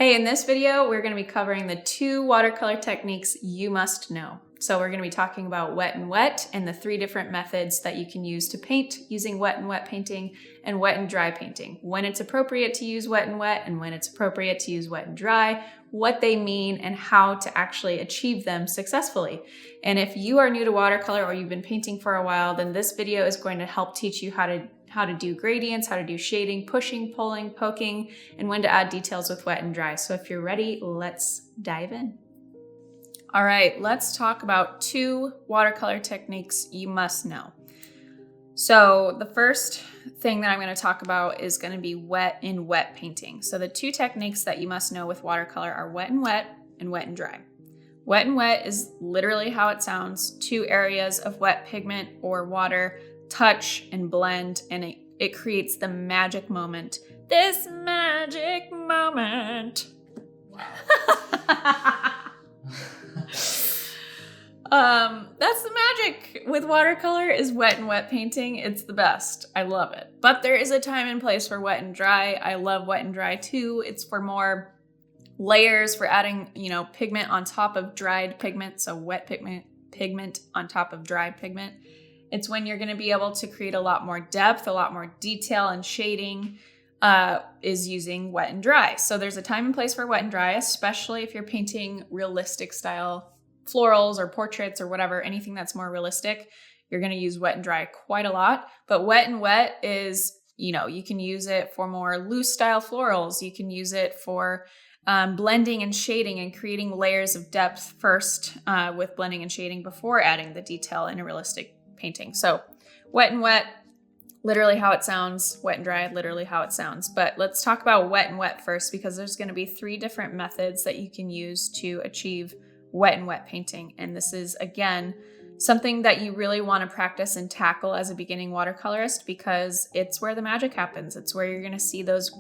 Hey, in this video, we're going to be covering the 2 watercolor techniques you must know. So we're going to be talking about wet and wet and the 3 different methods that you can use to paint using wet and wet painting and wet and dry painting. When it's appropriate to use wet and wet and when it's appropriate to use wet and dry, what they mean and how to actually achieve them successfully. And if you are new to watercolor or you've been painting for a while, then this video is going to help teach you how to do gradients, how to do shading, pushing, pulling, poking, and when to add details with wet and dry. So if you're ready, let's dive in. All right, let's talk about 2 watercolor techniques you must know. So the first thing that I'm going to talk about is going to be wet in wet painting. So the 2 techniques that you must know with watercolor are wet and wet dry. Wet and wet is literally how it sounds. 2 areas of wet pigment or water touch and blend, and it creates the magic moment. This magic moment. That's the magic with watercolor is wet and wet painting. It's the best. I love it. But there is a time and place for wet and dry. I love wet and dry too. It's for more layers, for adding, pigment on top of dried pigment. So wet pigment on top of dry pigment. It's when you're going to be able to create a lot more depth, a lot more detail and shading is using wet and dry. So there's a time and place for wet and dry, especially if you're painting realistic style florals or portraits or whatever, anything that's more realistic, you're going to use wet and dry quite a lot. But wet and wet is, you can use it for more loose style florals. You can use it for blending and shading and creating layers of depth first with blending and shading before adding the detail in a realistic painting. So wet and wet, literally how it sounds. Wet and dry, literally how it sounds. But let's talk about wet and wet first, because there's going to be 3 different methods that you can use to achieve wet and wet painting. And this is, again, something that you really want to practice and tackle as a beginning watercolorist, because it's where the magic happens. It's where you're going to see those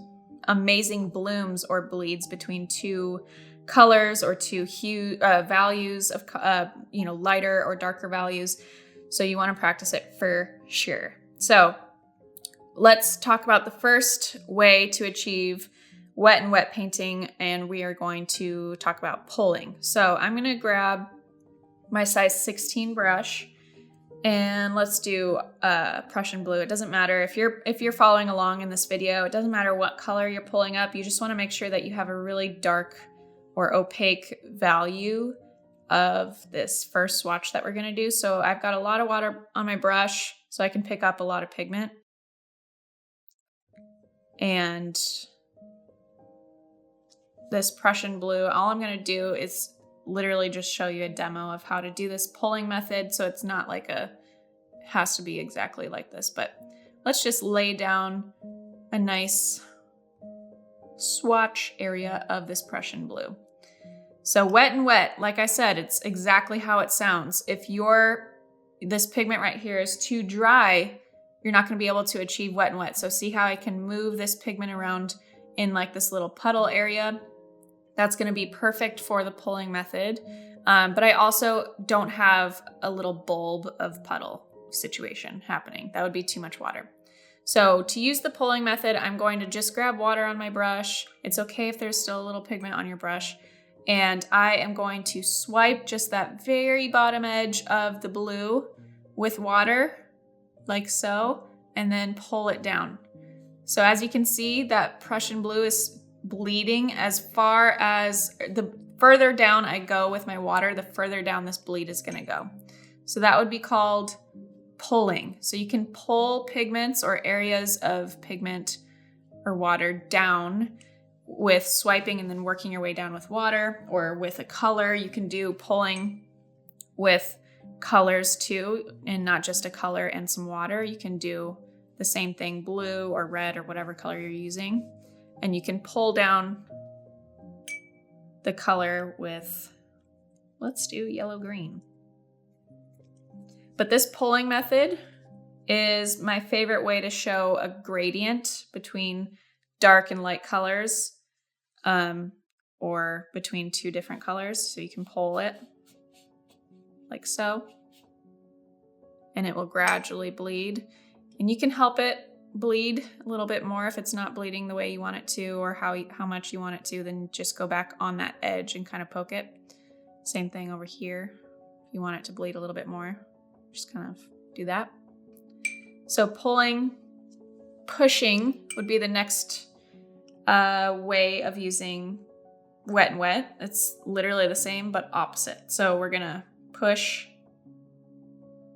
amazing blooms or bleeds between 2 colors or 2 values of, lighter or darker values. So you want to practice it for sure. So let's talk about the first way to achieve wet and wet painting, and we are going to talk about pulling. So I'm going to grab my size 16 brush and let's do Prussian blue. It doesn't matter if you're following along in this video, it doesn't matter what color you're pulling up. You just want to make sure that you have a really dark or opaque value of this first swatch that we're going to do. So I've got a lot of water on my brush so I can pick up a lot of pigment. And this Prussian blue, all I'm going to do is literally just show you a demo of how to do this pulling method. So it's not like it has to be exactly like this, but let's just lay down a nice swatch area of this Prussian blue. So wet and wet, like I said, it's exactly how it sounds. If this pigment right here is too dry, you're not going to be able to achieve wet and wet. So see how I can move this pigment around in like this little puddle area? That's going to be perfect for the pulling method. But I also don't have a little bulb of puddle situation happening. That would be too much water. So to use the pulling method, I'm going to just grab water on my brush. It's okay if there's still a little pigment on your brush. And I am going to swipe just that very bottom edge of the blue with water, like so, and then pull it down. So as you can see, that Prussian blue is bleeding. As far as the further down I go with my water, the further down this bleed is going to go. So that would be called pulling. So you can pull pigments or areas of pigment or water down with swiping and then working your way down with water, or with a color. You can do pulling with colors too, and not just a color and some water. You can do the same thing, blue or red or whatever color you're using. And you can pull down the color with, let's do yellow-green. But this pulling method is my favorite way to show a gradient between dark and light colors, or between 2 different colors. So you can pull it like so, and it will gradually bleed. And you can help it bleed a little bit more. If it's not bleeding the way you want it to, or how much you want it to, then just go back on that edge and kind of poke it. Same thing over here. If you want it to bleed a little bit more, just kind of do that. So pulling, pushing would be the next way of using wet and wet. It's literally the same, but opposite. So we're gonna push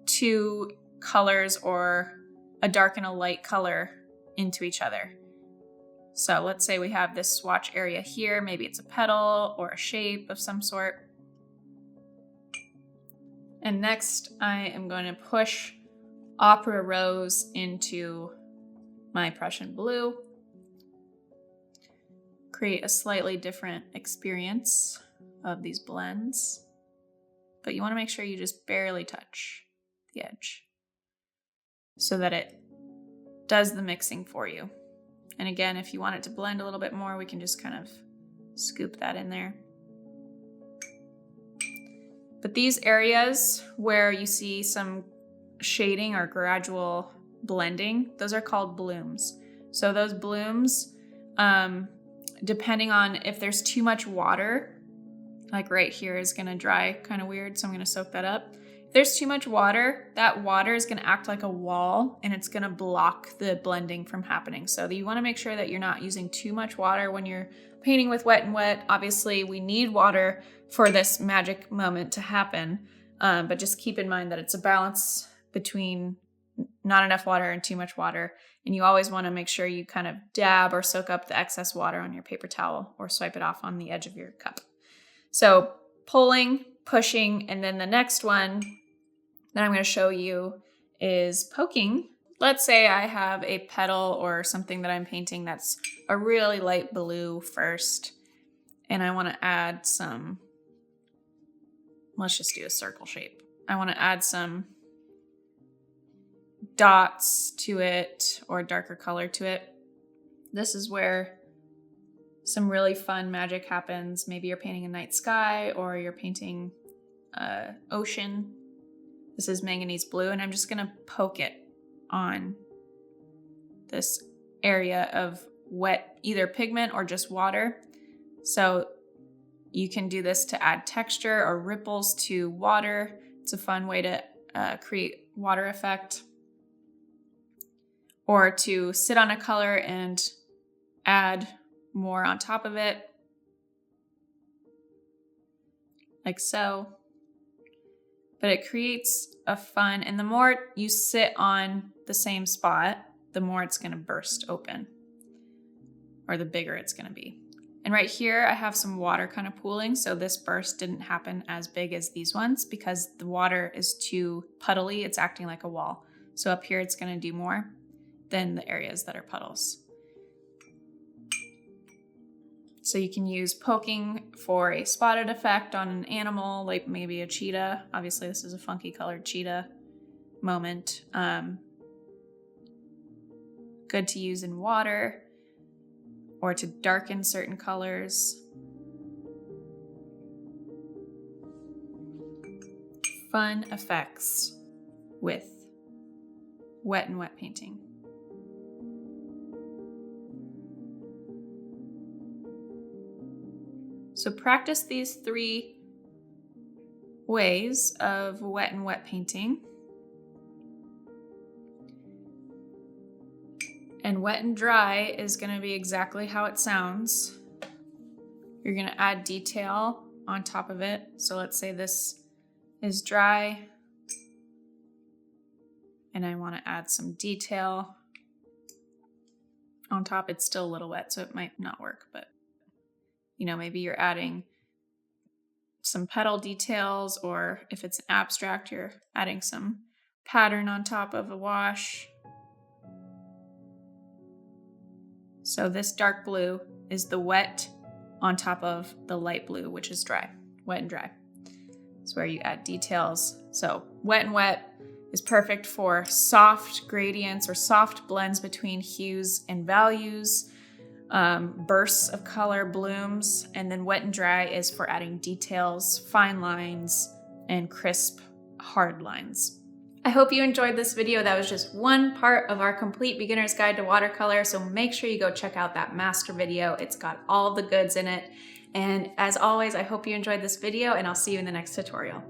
two colors or a dark and a light color into each other. So let's say we have this swatch area here. Maybe it's a petal or a shape of some sort. And next I am going to push Opera Rose into my Prussian blue. Create a slightly different experience of these blends, but you want to make sure you just barely touch the edge so that it does the mixing for you. And again, if you want it to blend a little bit more, we can just kind of scoop that in there. But these areas where you see some shading or gradual blending, those are called blooms. So those blooms, depending on if there's too much water, like right here is gonna dry kind of weird, so I'm gonna soak that up. If there's too much water, that water is gonna act like a wall and it's gonna block the blending from happening. So you wanna make sure that you're not using too much water when you're painting with wet and wet. Obviously, we need water for this magic moment to happen, but just keep in mind that it's a balance between not enough water and too much water. And you always want to make sure you kind of dab or soak up the excess water on your paper towel or swipe it off on the edge of your cup. So pulling, pushing, and then the next one that I'm going to show you is poking. Let's say I have a petal or something that I'm painting that's a really light blue first, and I want to add some, let's just do a circle shape. I want to add some dots to it or darker color to it. This is where some really fun magic happens. Maybe you're painting a night sky or you're painting ocean. This is manganese blue, and I'm just gonna poke it on this area of wet, either pigment or just water. So you can do this to add texture or ripples to water. It's a fun way to create water effect. Or to sit on a color and add more on top of it, like so. But it creates a fun, and the more you sit on the same spot, the more it's gonna burst open, or the bigger it's gonna be. And right here, I have some water kind of pooling, so this burst didn't happen as big as these ones because the water is too puddly, it's acting like a wall. So up here, it's gonna do more than the areas that are puddles. So you can use poking for a spotted effect on an animal, like maybe a cheetah. Obviously, this is a funky colored cheetah moment. Good to use in water or to darken certain colors. Fun effects with wet and wet painting. So practice these 3 ways of wet and wet painting. And wet and dry is going to be exactly how it sounds. You're going to add detail on top of it. So let's say this is dry, and I want to add some detail on top. It's still a little wet, so it might not work, but you know, maybe you're adding some petal details, or if it's an abstract, you're adding some pattern on top of a wash. So this dark blue is the wet on top of the light blue, which is dry, wet and dry. It's where you add details. So wet and wet is perfect for soft gradients or soft blends between hues and values. Bursts of color, blooms, and then wet and dry is for adding details, fine lines, and crisp, hard lines. I hope you enjoyed this video. That was just one part of our complete beginner's guide to watercolor, so make sure you go check out that master video. It's got all the goods in it. And as always, I hope you enjoyed this video, and I'll see you in the next tutorial.